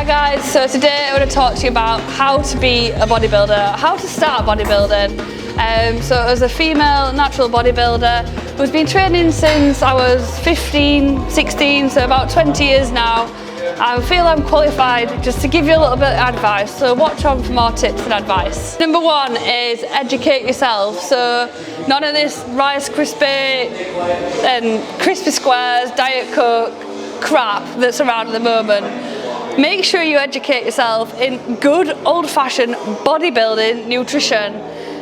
guys, so today I'm going to talk to you about how to be a bodybuilder, how to start bodybuilding. So as a female natural bodybuilder who's been training since I was 15, 16, so about 20 years now, I feel I'm qualified just to give you a little bit of advice, so watch on for more tips and advice. Number one is educate yourself. So none of this Rice Krispie and Crispy Squares, Diet Coke crap that's around at the moment. Make sure you educate yourself in good old-fashioned bodybuilding nutrition,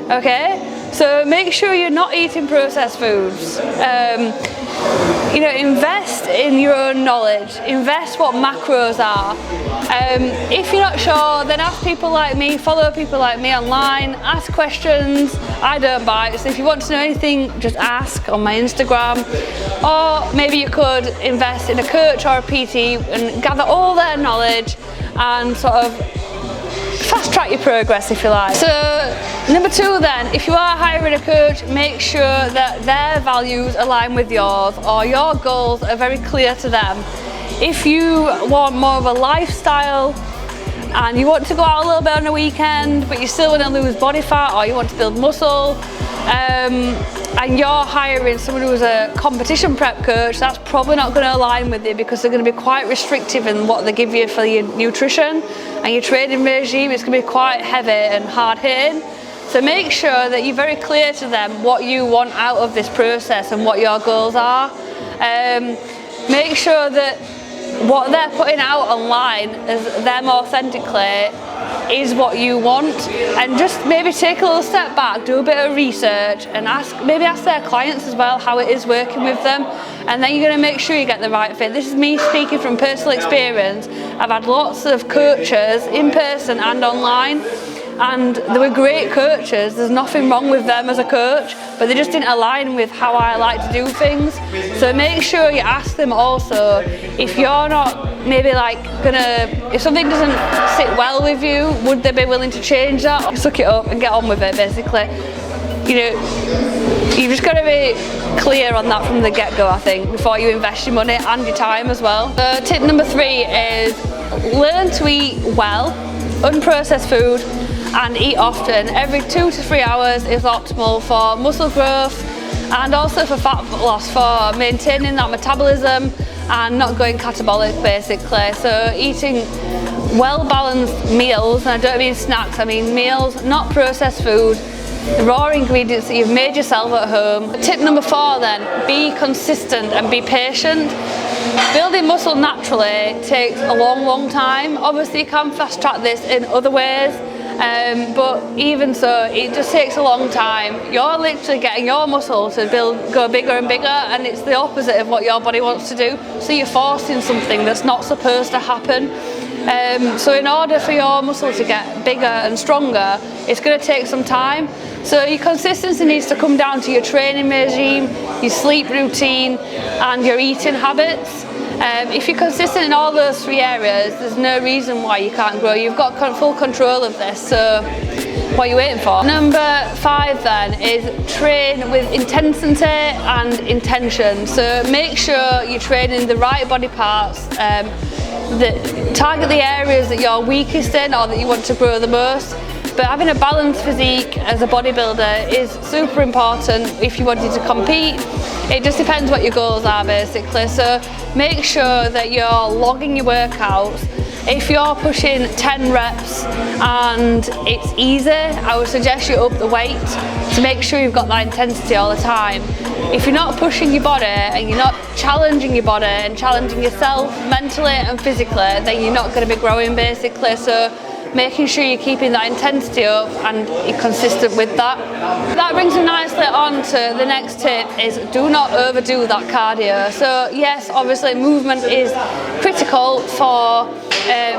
okay? So make sure you're not eating processed foods. You know, invest in your own knowledge, invest what macros are. If you're not sure, then ask people like me, follow people like me online, ask questions. I don't bite, so if you want to know anything, just ask on my Instagram. Or maybe you could invest in a coach or a PT and gather all their knowledge and sort of fast track your progress, if you like. So number two then, if you are hiring a coach, make sure that their values align with yours or your goals are very clear to them. If you want more of a lifestyle and you want to go out a little bit on a weekend but you still want to lose body fat or you want to build muscle, and you're hiring someone who's a competition prep coach, that's probably not going to align with you because they're going to be quite restrictive in what they give you for your nutrition and your training regime. It's going to be quite heavy and hard hitting. So make sure that you're very clear to them what you want out of this process and what your goals are. Make sure that what they're putting out online as them authentically is what you want, and just maybe take a little step back, do a bit of research and maybe ask their clients as well how it is working with them, and then you're going to make sure you get the right fit. This is me speaking from personal experience. I've had lots of coaches in person and online, and they were great coaches. There's nothing wrong with them as a coach, but they just didn't align with how I like to do things. So make sure you ask them also if you're not maybe like if something doesn't sit well with you, would they be willing to change that? Suck it up and get on with it, basically. You know, you've just got to be clear on that from the get-go, I think, before you invest your money and your time as well. Tip number three is learn to eat well, unprocessed food, and eat often. Every 2 to 3 hours is optimal for muscle growth and also for fat loss, for maintaining that metabolism and not going catabolic, basically. So eating well-balanced meals, and I don't mean snacks, I mean meals, not processed food, the raw ingredients that you've made yourself at home. Tip number four then, be consistent and be patient. Building muscle naturally takes a long time. Obviously you can fast track this in other ways, but even so, it just takes a long time. You're literally getting your muscle to go bigger and bigger, and it's the opposite of what your body wants to do. So you're forcing something that's not supposed to happen. So in order for your muscle to get bigger and stronger, it's going to take some time. So your consistency needs to come down to your training regime, your sleep routine, and your eating habits. If you're consistent in all those three areas, there's no reason why you can't grow. You've got full control of this, so what are you waiting for? Number five then is train with intensity and intention. So make sure you're training the right body parts, target the areas that you're weakest in or that you want to grow the most. But having a balanced physique as a bodybuilder is super important if you wanted to compete. It just depends what your goals are, basically. So make sure that you're logging your workouts. If you're pushing 10 reps and it's easy, I would suggest you up the weight to make sure you've got that intensity all the time. If you're not pushing your body and you're not challenging your body and challenging yourself mentally and physically, then you're not going to be growing, basically. So making sure you're keeping that intensity up and you're consistent with that. That brings me nicely on to the next tip, is do not overdo that cardio. So yes, obviously movement is critical for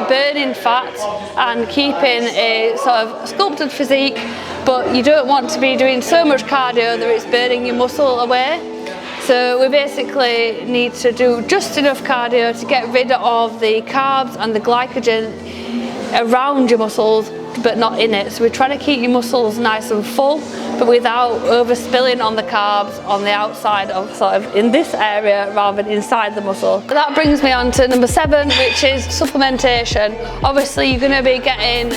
burning fat and keeping a sort of sculpted physique, but you don't want to be doing so much cardio that it's burning your muscle away. So we basically need to do just enough cardio to get rid of the carbs and the glycogen around your muscles but not in it. So we're trying to keep your muscles nice and full but without overspilling on the carbs on the outside of sort of in this area rather than inside the muscle. But that brings me on to number 7, which is supplementation. Obviously you're going to be getting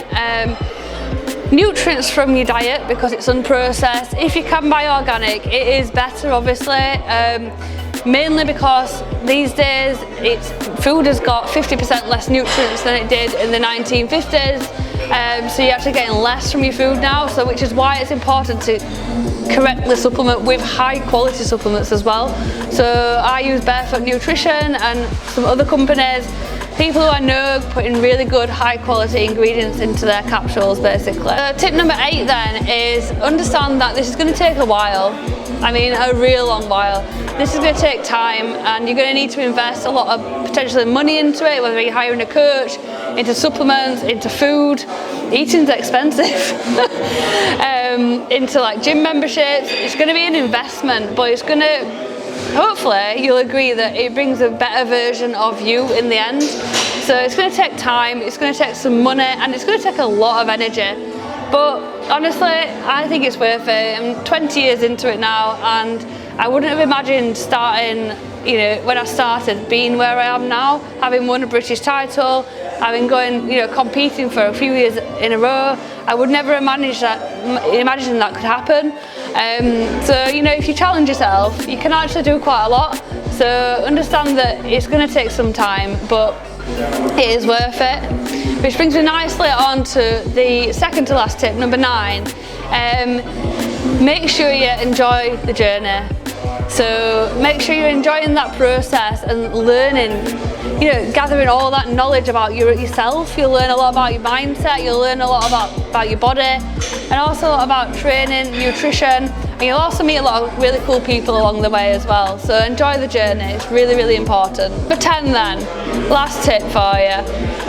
nutrients from your diet because it's unprocessed. If you can buy organic, it is better, obviously, mainly because these days food has got 50% less nutrients than it did in the 1950s, so you're actually getting less from your food now, so which is why it's important to correctly supplement with high quality supplements as well. So I use Barefoot Nutrition and some other companies, people who I know putting really good high quality ingredients into their capsules basically. Tip number 8 then is understand that this is going to take a while. I mean a real long while. This is going to take time and you're going to need to invest a lot of potentially money into it, whether you're hiring a coach, into supplements, into food. Eating's expensive. Into like gym memberships. It's going to be an investment, but it's going to, hopefully you'll agree that it brings a better version of you in the end. So it's going to take time, it's going to take some money, and it's going to take a lot of energy. But honestly, I think it's worth it. I'm 20 years into it now, and I wouldn't have imagined starting, you know, when I started, being where I am now, having won a British title, having going, you know, competing for a few years in a row. I would never imagine that could happen. So, you know, if you challenge yourself, you can actually do quite a lot. So understand that it's going to take some time, but it is worth it. Which brings me nicely on to the second to last tip, number 9. Make sure you enjoy the journey. So make sure you're enjoying that process and learning, you know, gathering all that knowledge about yourself. You'll learn a lot about your mindset, you'll learn a lot about your body, and also a lot about training, nutrition, and you'll also meet a lot of really cool people along the way as well. So enjoy the journey, it's really, really important. Number 10 then, last tip for you.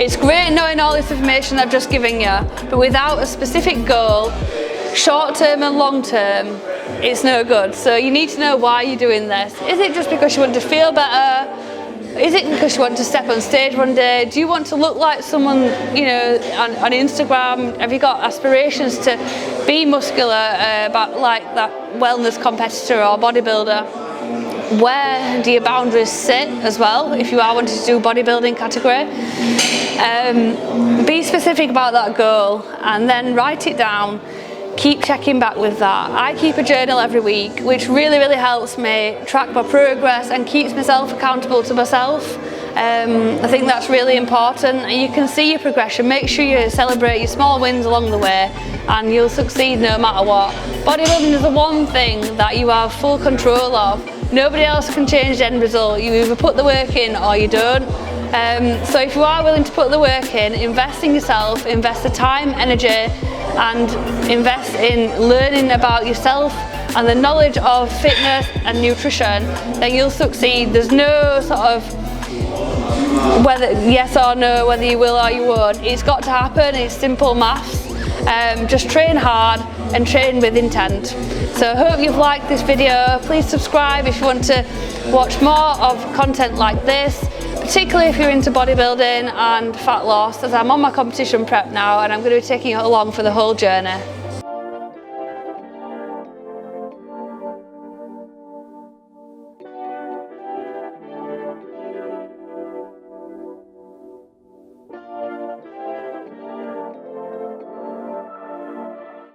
It's great knowing all this information I've just given you, but without a specific goal, short term and long term, it's no good. So you need to know why you're doing this. Is it just because you want to feel better? Is it because you want to step on stage one day? Do you want to look like someone, you know, on Instagram? Have you got aspirations to be muscular, like that wellness competitor or bodybuilder? Where do your boundaries sit as well, if you are wanting to do bodybuilding category? Be specific about that goal and then write it down. Keep checking back with that. I keep a journal every week, which really, really helps me track my progress and keeps myself accountable to myself. I think that's really important. You can see your progression. Make sure you celebrate your small wins along the way and you'll succeed no matter what. Bodybuilding is the one thing that you have full control of. Nobody else can change the end result. You either put the work in or you don't. So if you are willing to put the work in, invest in yourself, invest the time, energy, and invest in learning about yourself and the knowledge of fitness and nutrition, then you'll succeed. There's no sort of whether yes or no, whether you will or you won't. It's got to happen. It's simple maths. Just train hard and train with intent. So I hope you've liked this video. Please subscribe if you want to watch more of content like this, particularly if you're into bodybuilding and fat loss, as I'm on my competition prep now and I'm going to be taking you along for the whole journey.